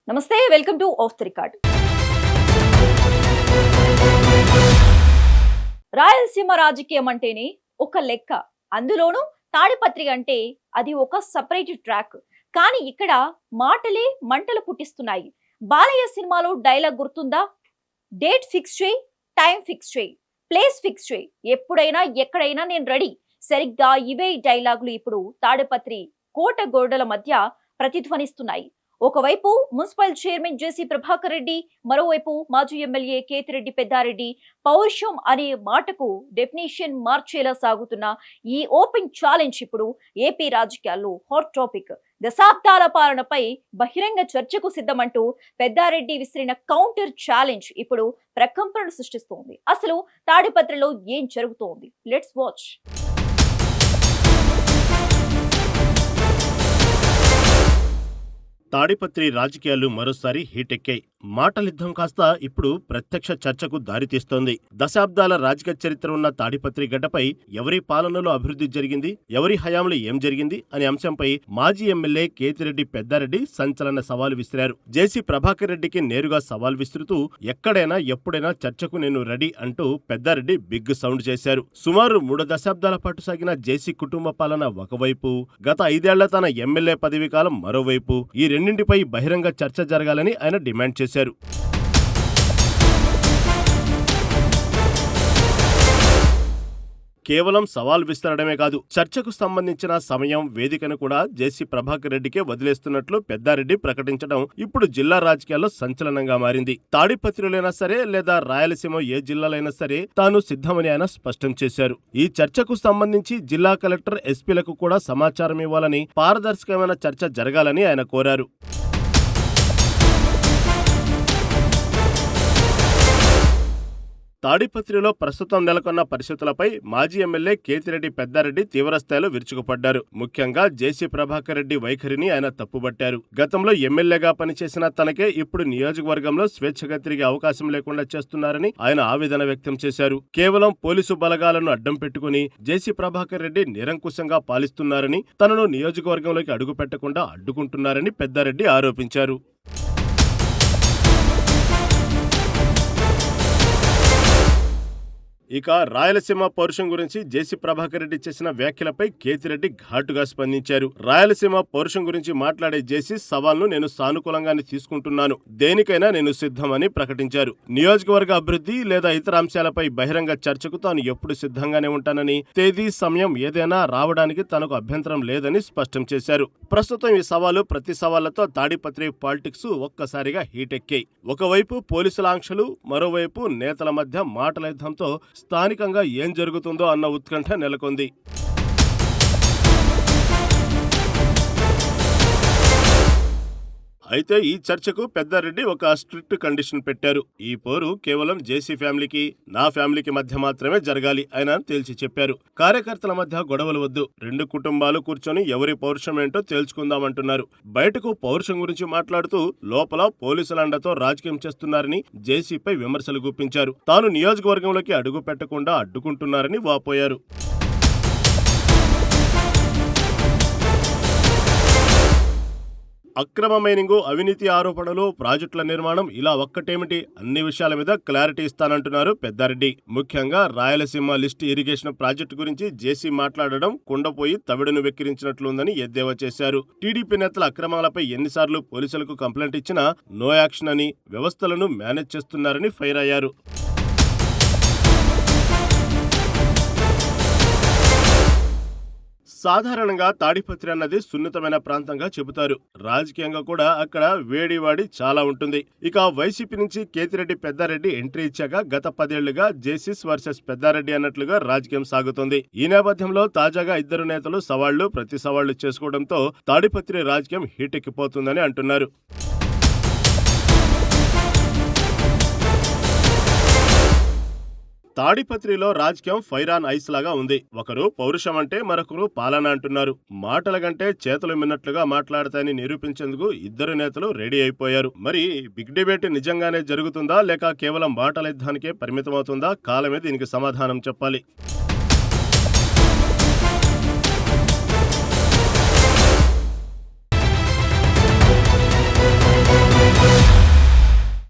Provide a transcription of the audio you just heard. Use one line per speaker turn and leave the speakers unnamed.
నమస్తే, welcome to of the record. Rayalaseema రాజకీయం అంటేనే ఒక లెక్క, అందులోనూ తాడిపత్రి అంటే అది ఒక సపరేట్ ట్రాక్. కానీ ఇక్కడ మాటలే మంటలు పుట్టిస్తున్నాయి. బాలయ్య సినిమాలో డైలాగ్ గుర్తుందా? డేట్ ఫిక్స్ చేయి, టైం ఫిక్స్ చేయి, ప్లేస్ ఫిక్స్ చేయి, ఎప్పుడైనా ఎక్కడైనా నేను రెడీ. సరిగ్గా ఇవే డైలాగులు ఇప్పుడు తాడిపత్రి కోట గోడల మధ్య ప్రతిధ్వనిస్తున్నాయి. ఒకవైపు మున్సిపల్ చైర్మన్ జేసీ ప్రభాకర్ రెడ్డి, మరోవైపు మాజీ ఎమ్మెల్యే కేతిరెడ్డి పెద్దారెడ్డి పౌరుషం అనే మాటకు డెఫినేషన్ మార్చేలా సాగుతున్న ఈ ఓపెన్ ఛాలెంజ్ ఇప్పుడు ఏపీ రాజకీయాల్లో హాట్ టాపిక్. దశాబ్దాల పాలనపై బహిరంగ చర్చకు సిద్ధమంటూ పెద్దారెడ్డి విసిరిన కౌంటర్ ఛాలెంజ్ ఇప్పుడు ప్రకంపనలు సృష్టిస్తోంది. అసలు తాడిపత్రిలో ఏం జరుగుతోంది? Let's watch.
తాడిపత్రి రాజకీయాలు మరోసారి హీటెక్కాయి. మాటలిద్దం కాస్త ఇప్పుడు ప్రత్యక్ష చర్చకు దారితీస్తోంది. దశాబ్దాల రాజకీయ చరిత్ర ఉన్న తాడిపత్రి గడ్డపై ఎవరి పాలనలో అభివృద్ధి జరిగింది, ఎవరి హయాంలో ఏం జరిగింది అనే అంశంపై మాజీ ఎమ్మెల్యే కేతిరెడ్డి పెద్దారెడ్డి సంచలన సవాలు విసిరారు. జేసీ ప్రభాకర్ రెడ్డికి నేరుగా సవాల్ విసురుతూ ఎక్కడైనా ఎప్పుడైనా చర్చకు నేను రెడీ అంటూ పెద్దారెడ్డి బిగ్ సౌండ్ చేశారు. సుమారు 3 దశాబ్దాల పాటు సాగిన జేసీ కుటుంబ పాలన ఒకవైపు, గత 5 ఏళ్ల తన ఎమ్మెల్యే పదవీ కాలం మరోవైపు, ఈ రెండింటిపై బహిరంగ చర్చ జరగాలని ఆయన డిమాండ్ చేశారు. కేవలం సవాల్ విస్తరడమే కాదు, చర్చకు సంబంధించిన సమయం, వేదికను కూడా జేసీ ప్రభాకర్ రెడ్డికే వదిలేస్తున్నట్లు పెద్దారెడ్డి ప్రకటించడం ఇప్పుడు జిల్లా రాజకీయాల్లో సంచలనంగా మారింది. తాడిపత్రిలోనైనా సరే లేదా రాయలసీమ ఏ జిల్లాలైనా సరే తాను సిద్ధమని ఆయన స్పష్టం చేశారు. ఈ చర్చకు సంబంధించి జిల్లా కలెక్టర్, ఎస్పీలకు కూడా సమాచారం ఇవ్వాలని, పారదర్శకమైన చర్చ జరగాలని ఆయన కోరారు. తాడిపత్రిలో ప్రస్తుతం నెలకొన్న పరిస్థితులపై మాజీ ఎమ్మెల్యే కేతిరెడ్డి పెద్దారెడ్డి తీవ్రస్థాయిలో విరుచుకుపడ్డారు. ముఖ్యంగా జేసీ ప్రభాకర్ రెడ్డి వైఖరిని ఆయన తప్పుబట్టారు. గతంలో ఎమ్మెల్యేగా పనిచేసిన తనకే ఇప్పుడు నియోజకవర్గంలో స్వేచ్ఛగా తిరిగే అవకాశం లేకుండా చేస్తున్నారని ఆయన ఆవేదన వ్యక్తం చేశారు. కేవలం పోలీసు బలగాలను అడ్డం పెట్టుకుని జేసీ ప్రభాకర్ రెడ్డి నిరంకుశంగా పాలిస్తున్నారని, తనను నియోజకవర్గంలోకి అడుగు పెట్టకుండా అడ్డుకుంటున్నారని పెద్దారెడ్డి ఆరోపించారు. ఇక రాయలసీమ పౌరుషం గురించి జేసీ ప్రభాకర్ రెడ్డి చేసిన వ్యాఖ్యలపై కేతిరెడ్డి ఘాటుగా స్పందించారు. రాయలసీమ పౌరుషం గురించి మాట్లాడే జేసీ సవాల్ను నేను సానుకూలంగానే తీసుకుంటున్నాను, దేనికైనా నేను సిద్ధమని ప్రకటించారు. నియోజకవర్గ అభివృద్ధి లేదా ఇతర అంశాలపై బహిరంగ చర్చకు తాను ఎప్పుడు సిద్ధంగానే ఉంటానని, తేదీ సమయం ఏదైనా రావడానికి తనకు అభ్యంతరం లేదని స్పష్టం చేశారు. ప్రస్తుతం ఈ సవాలు ప్రతి సవాళ్లతో తాడిపత్రి పాలిటిక్స్ ఒక్కసారిగా హీటెక్కాయి. ఒకవైపు పోలీసుల ఆంక్షలు, మరోవైపు నేతల మధ్య మాటల యుద్ధంతో స్థానికంగా ఏం జరుగుతుందో అన్న ఉత్కంఠ నెలకొంది. అయితే ఈ చర్చకు పెద్దారెడ్డి ఒక స్ట్రిక్ట్ కండిషన్ పెట్టారు. ఈ పోరు కేవలం జేసీ ఫ్యామిలీకి, నా ఫ్యామిలీకి మధ్య మాత్రమే జరగాలి ఆయన తేల్చి చెప్పారు. కార్యకర్తల మధ్య గొడవలు వద్దు, 2 కుటుంబాలు కూర్చొని ఎవరి పౌరుషం ఏంటో తేల్చుకుందామంటున్నారు. బయటకు పౌరుషం గురించి మాట్లాడుతూ లోపల పోలీసుల అండతో రాజకీయం చేస్తున్నారని జేసీపై విమర్శలు గుప్పించారు. తాను నియోజకవర్గంలోకి అడుగు పెట్టకుండా అడ్డుకుంటున్నారని వాపోయారు. అక్రమ మైనింగ్, అవినీతి ఆరోపణలు, ప్రాజెక్టుల నిర్మాణం, ఇలా ఒక్కటేమిటి అన్ని విషయాల మీద క్లారిటీ ఇస్తానంటున్నారు పెద్దారెడ్డి. ముఖ్యంగా రాయలసీమ లిస్ట్ ఇరిగేషన్ ప్రాజెక్టు గురించి జేసీ మాట్లాడడం కుండపోయి తవిడును వెక్కిరించినట్లుందని ఎద్దేవా చేశారు. టీడీపీ నేతల అక్రమాలపై ఎన్నిసార్లు పోలీసులకు కంప్లైంట్ ఇచ్చినా నో యాక్షన్ అని, వ్యవస్థలను మేనేజ్ చేస్తున్నారని ఫైర్ అయ్యారు. సాధారణంగా తాడిపత్రి అన్నది సున్నితమైన ప్రాంతంగా చెబుతారు. రాజకీయంగా కూడా అక్కడ వేడివాడి చాలా ఉంటుంది. ఇక వైసీపీ నుంచి కేతిరెడ్డి పెద్దారెడ్డి ఎంట్రీ ఇచ్చాక గత 10 ఏళ్లుగా జేసీస్ వర్సెస్ పెద్దారెడ్డి అన్నట్లుగా రాజకీయం సాగుతోంది. ఈ నేపథ్యంలో తాజాగా ఇద్దరు నేతలు ప్రతి సవాళ్లు చేసుకోవడంతో తాడిపత్రి రాజకీయం హీటెక్కిపోతుందని అంటున్నారు. తాడిపత్రిలో రాజకీయం ఫైర్ ఆన్ ఐస్ లాగా ఉంది. ఒకరు పౌరుషం అంటే మరొకరు పాలన అంటున్నారు. మాటల కంటే చేతులు మిన్నట్లుగా మాట్లాడతాయని నిరూపించేందుకు ఇద్దరు నేతలు రెడీ అయిపోయారు. మరి బిగ్ డిబేట్ నిజంగానే జరుగుతుందా లేక కేవలం మాటల యుద్ధానికే పరిమితమవుతుందా? కాలమే దీనికి సమాధానం చెప్పాలి.